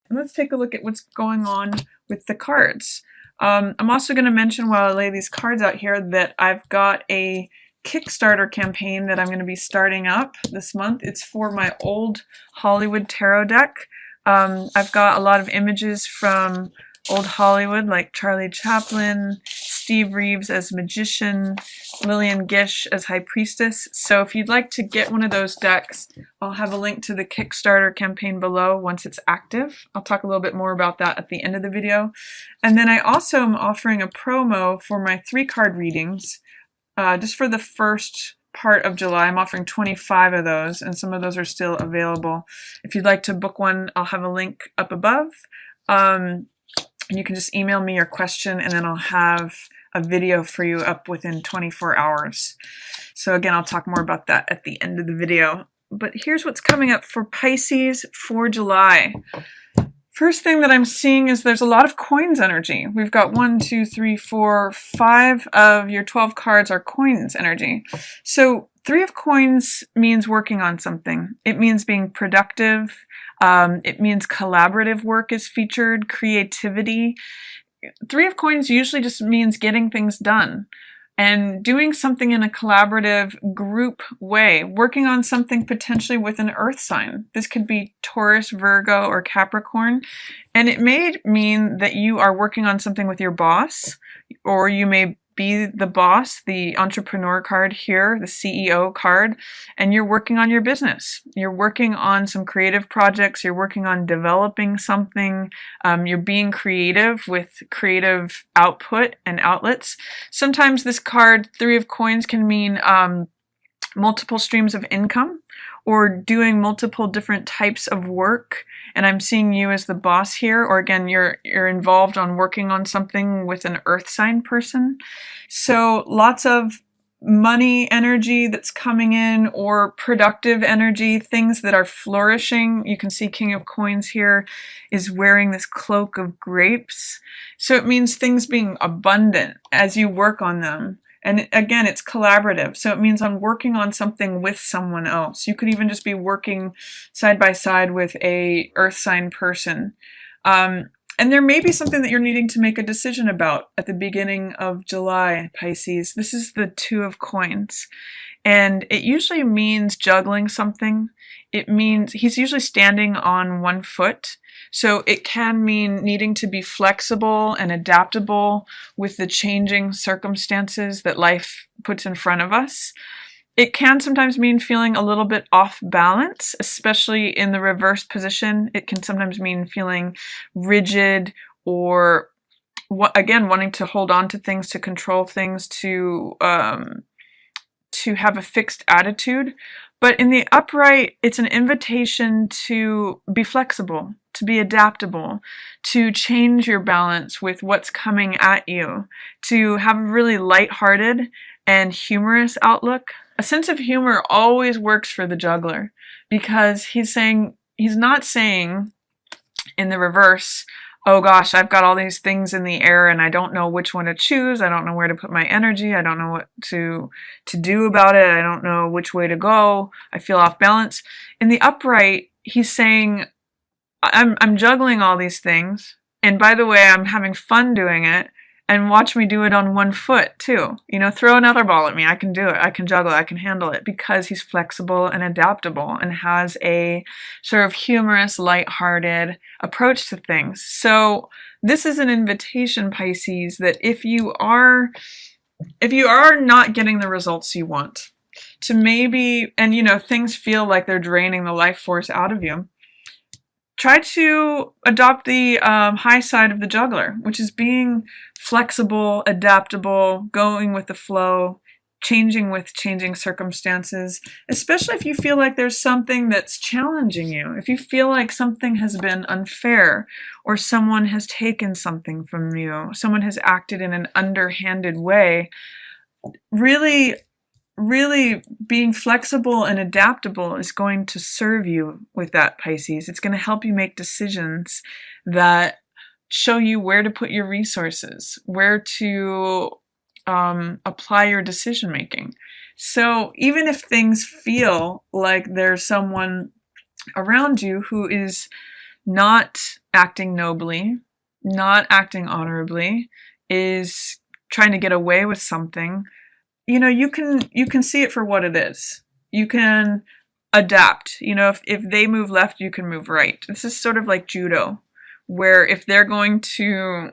And let's take a look at what's going on with the cards. I'm also going to mention while I lay these cards out here that I've got a Kickstarter campaign that I'm going to be starting up this month. It's for my old Hollywood tarot deck. I've got a lot of images from old Hollywood, like Charlie Chaplin, Steve Reeves as magician, Lillian Gish as high priestess. So if you'd like to get one of those decks, I'll have a link to the Kickstarter campaign below once it's active. I'll talk a little bit more about that at the end of the video. And then I also am offering a promo for my 3-card readings. Just for the first part of July, I'm offering 25 of those, and some of those are still available. If you'd like to book one, I'll have a link up above. And you can just email me your question, and then I'll have a video for you up within 24 hours. So again, I'll talk more about that at the end of the video. But here's what's coming up for Pisces for July. First thing that I'm seeing is there's a lot of coins energy. We've got 1, 2, 3, 4, 5 of your 12 cards are coins energy. So 3 of coins means working on something. It means being productive. It means collaborative work is featured, creativity. 3 of coins usually just means getting things done and doing something in a collaborative group way, working on something potentially with an earth sign. This could be Taurus, Virgo, or Capricorn. And it may mean that you are working on something with your boss, or you may be the boss, the entrepreneur card here, the CEO card, and you're working on your business. You're working on some creative projects. You're working on developing something. You're being creative with creative output and outlets. Sometimes this card, 3 of coins, can mean multiple streams of income or doing multiple different types of work. And I'm seeing you as the boss here, or again, you're involved on working on something with an earth sign person. So lots of money energy that's coming in, or productive energy, things that are flourishing. You can see King of Coins here is wearing this cloak of grapes. So it means things being abundant as you work on them. And again, it's collaborative. So it means I'm working on something with someone else. You could even just be working side by side with a earth sign person. And there may be something that you're needing to make a decision about at the beginning of July, Pisces. This is the 2 of coins. And it usually means juggling something. It means he's usually standing on one foot. So it can mean needing to be flexible and adaptable with the changing circumstances that life puts in front of us. It can sometimes mean feeling a little bit off balance, especially in the reverse position. It can sometimes mean feeling rigid, or again, wanting to hold on to things, to control things, to have a fixed attitude. But in the upright, it's an invitation to be flexible, to be adaptable, to change your balance with what's coming at you, to have a really lighthearted and humorous outlook. A sense of humor always works for the juggler, because he's not saying in the reverse, oh gosh, I've got all these things in the air and I don't know which one to choose. I don't know where to put my energy. I don't know what to do about it. I don't know which way to go. I feel off balance. In the upright, he's saying, I'm juggling all these things. And by the way, I'm having fun doing it. And watch me do it on one foot too. You know, throw another ball at me. I can do it. I can juggle. I can handle it, because he's flexible and adaptable and has a sort of humorous, lighthearted approach to things. So this is an invitation, Pisces, that if you are not getting the results you want, to maybe, and you know, things feel like they're draining the life force out of you, try to adopt the high side of the juggler, which is being flexible, adaptable, going with the flow, changing with changing circumstances, especially if you feel like there's something that's challenging you. If you feel like something has been unfair, or someone has taken something from you, someone has acted in an underhanded way, really being flexible and adaptable is going to serve you with that, Pisces. It's going to help you make decisions that show you where to put your resources, where to apply your decision making. So even if things feel like there's someone around you who is not acting nobly, not acting honorably, is trying to get away with something, you know, you can see it for what it is. You can adapt. You know, if they move left, you can move right. This is sort of like judo, where if they're going to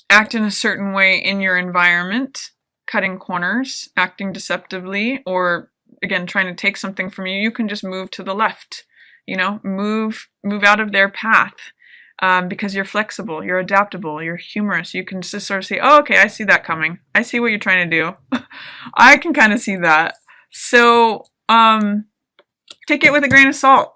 act in a certain way in your environment, cutting corners, acting deceptively, or again trying to take something from you, you can just move to the left. You know, move out of their path. Because you're flexible, you're adaptable, you're humorous. You can just sort of say, oh, okay, I see that coming. I see what you're trying to do. I can kind of see that. So take it with a grain of salt.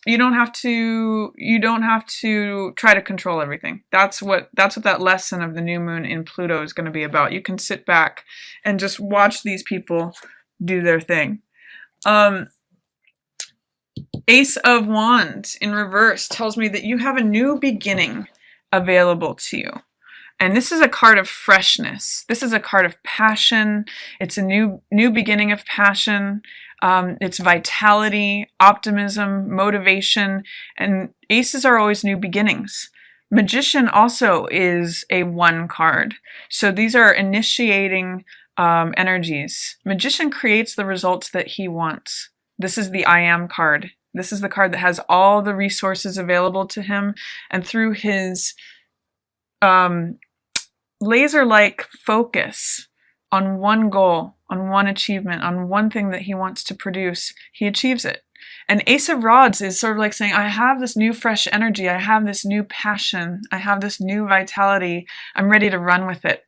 You don't have to try to control everything. That's what that lesson of the new moon in Pluto is going to be about. You can sit back and just watch these people do their thing. Ace of Wands in reverse tells me that you have a new beginning available to you. And this is a card of freshness. This is a card of passion. It's a new beginning of passion. It's vitality, optimism, motivation, and aces are always new beginnings. Magician also is a 1 card. So these are initiating energies. Magician creates the results that he wants. This is the I am card. This is the card that has all the resources available to him, and through his laser-like focus on one goal, on one achievement, on one thing that he wants to produce, he achieves it. And Ace of Rods is sort of like saying, I have this new fresh energy, I have this new passion, I have this new vitality, I'm ready to run with it.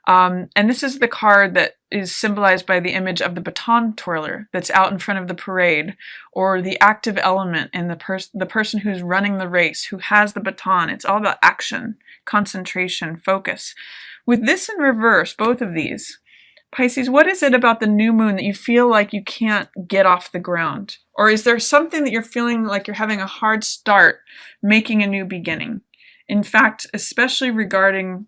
And this is the card that is symbolized by the image of the baton twirler that's out in front of the parade, or the active element in the person who's running the race, who has the baton. It's all about action, concentration, focus. With this in reverse, both of these, Pisces, what is it about the new moon that you feel like you can't get off the ground? Or is there something that you're feeling like you're having a hard start making a new beginning? In fact, especially regarding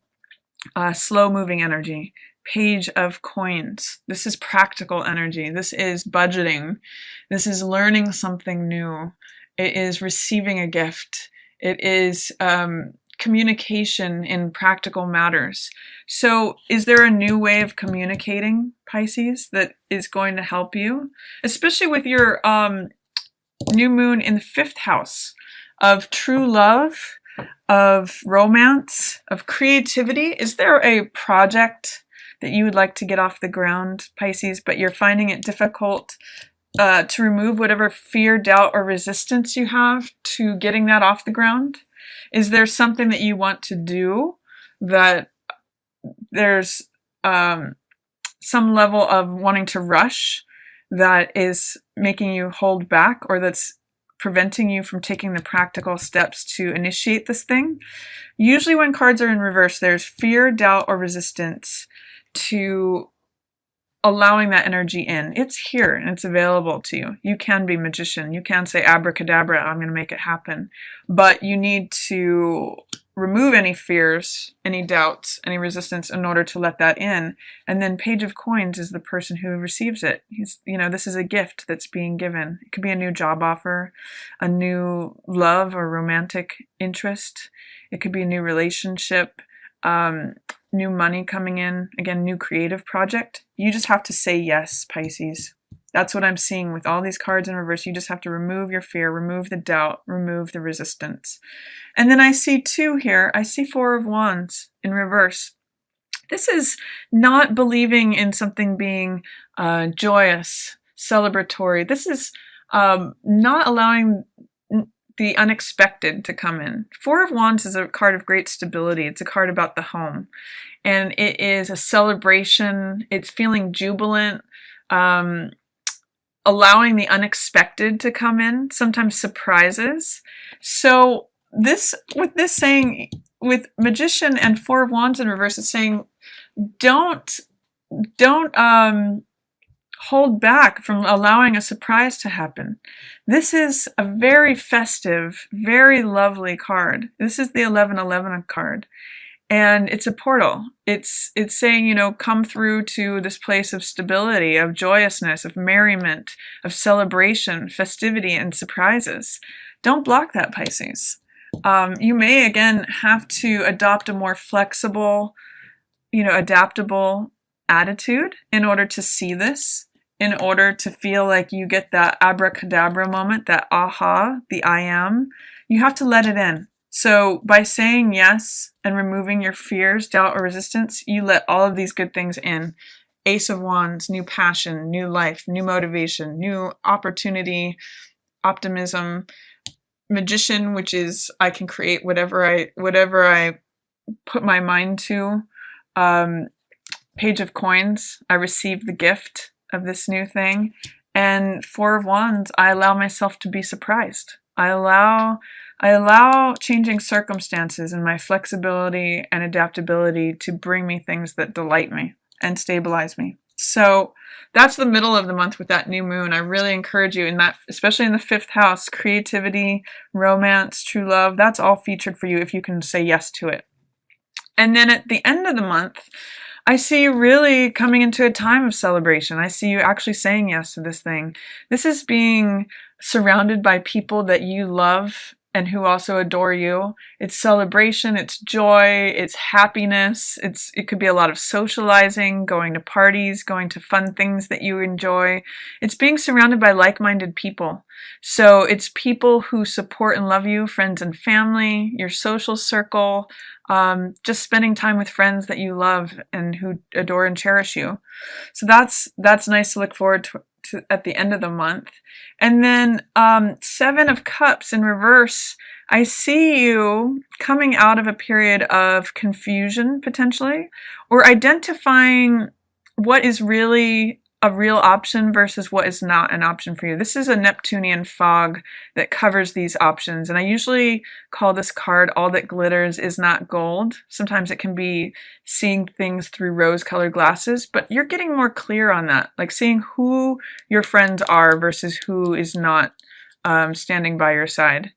slow-moving energy, Page of Coins. This is practical energy. This is budgeting. This is learning something new. It is receiving a gift. It is communication in practical matters. So is there a new way of communicating, Pisces, that is going to help you? Especially with your new moon in the 5th house of true love, of romance, of creativity. Is there a project that you would like to get off the ground, Pisces, but you're finding it difficult to remove whatever fear, doubt, or resistance you have to getting that off the ground? Is there something that you want to do that there's some level of wanting to rush that is making you hold back, or that's preventing you from taking the practical steps to initiate this thing? Usually when cards are in reverse, there's fear, doubt, or resistance to allowing that energy in. It's here and it's available to you. You can be magician. You can say abracadabra, I'm going to make it happen. But you need to remove any fears, any doubts, any resistance in order to let that in. And then Page of Coins is the person who receives it. This is a gift that's being given. It could be a new job offer, a new love or romantic interest. It could be a new relationship, new money coming in, again, new creative project. You just have to say yes, Pisces. That's what I'm seeing with all these cards in reverse. You just have to remove your fear, remove the doubt, remove the resistance. And then I see 2 here. I see 4 of Wands in reverse. This is not believing in something being joyous, celebratory. This is not allowing the unexpected to come in. 4 of Wands is a card of great stability. It's a card about the home. And it is a celebration. It's feeling jubilant, allowing the unexpected to come in, sometimes surprises. So with Magician and 4 of Wands in reverse, it's saying don't hold back from allowing a surprise to happen. This is a very festive, very lovely card. This is the 1111 card. And it's a portal. It's saying, come through to this place of stability, of joyousness, of merriment, of celebration, festivity, and surprises. Don't block that, Pisces. You may, again, have to adopt a more flexible, adaptable attitude in order to see this, in order to feel like you get that abracadabra moment, that aha, the I am. You have to let it in. So by saying yes and removing your fears, doubt, or resistance, you let all of these good things in. Ace of Wands, new passion, new life, new motivation, new opportunity, optimism. Magician, which is I can create whatever I put my mind to. Page of Coins, I receive the gift of this new thing. And Four of Wands, I allow myself to be surprised. I allow changing circumstances and my flexibility and adaptability to bring me things that delight me and stabilize me. So that's the middle of the month with that new moon. I really encourage you in that, especially in the 5th house, creativity, romance, true love, that's all featured for you if you can say yes to it. And then at the end of the month, I see you really coming into a time of celebration. I see you actually saying yes to this thing. This is being surrounded by people that you love and who also adore you. It's celebration, it's joy, it's happiness. It could be a lot of socializing, going to parties, going to fun things that you enjoy. It's being surrounded by like-minded people. So it's people who support and love you, friends and family, your social circle, just spending time with friends that you love and who adore and cherish you. So that's nice to look forward to at the end of the month. And then 7 of Cups in reverse, I see you coming out of a period of confusion potentially, or identifying what is really a real option versus what is not an option for you. This is a Neptunian fog that covers these options. And I usually call this card All That Glitters Is Not Gold. Sometimes it can be seeing things through rose-colored glasses, but you're getting more clear on that, like seeing who your friends are versus who is not standing by your side.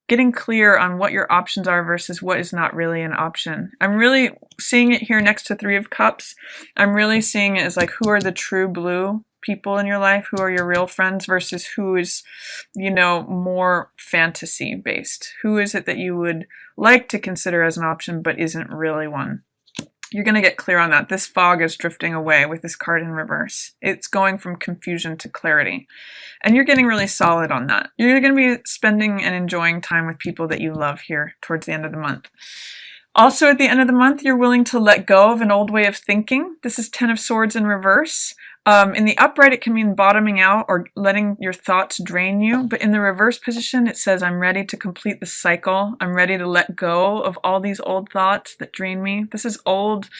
Getting clear on what your options are versus what is not really an option. I'm really seeing it here next to 3 of Cups. I'm really seeing it as like, who are the true blue people in your life? Who are your real friends versus who is, more fantasy based? Who is it that you would like to consider as an option but isn't really one? You're going to get clear on that. This fog is drifting away with this card in reverse. It's going from confusion to clarity. And you're getting really solid on that. You're going to be spending and enjoying time with people that you love here towards the end of the month. Also at the end of the month, you're willing to let go of an old way of thinking. This is 10 of Swords in reverse. In the upright, it can mean bottoming out or letting your thoughts drain you. But in the reverse position, it says, I'm ready to complete the cycle. I'm ready to let go of all these old thoughts that drain me. This is old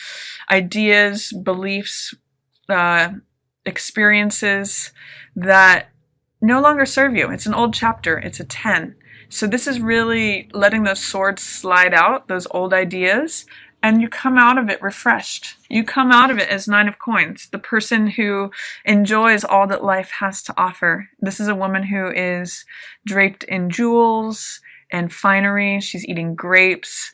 ideas, beliefs, experiences that no longer serve you. It's an old chapter. It's a 10. So this is really letting those swords slide out, those old ideas, and you come out of it refreshed. You come out of it as 9 of Coins, the person who enjoys all that life has to offer. This is a woman who is draped in jewels and finery. She's eating grapes.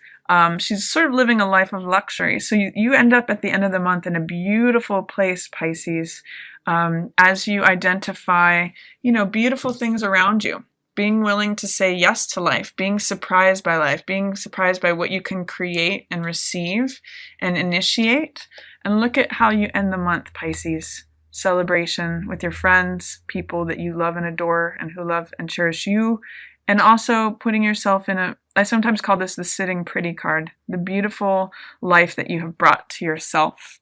She's sort of living a life of luxury. So you end up at the end of the month in a beautiful place, Pisces, as you identify, beautiful things around you. Being willing to say yes to life, being surprised by life, being surprised by what you can create and receive and initiate. And look at how you end the month, Pisces. Celebration with your friends, people that you love and adore and who love and cherish you. And also putting yourself in I sometimes call this the sitting pretty card, the beautiful life that you have brought to yourself.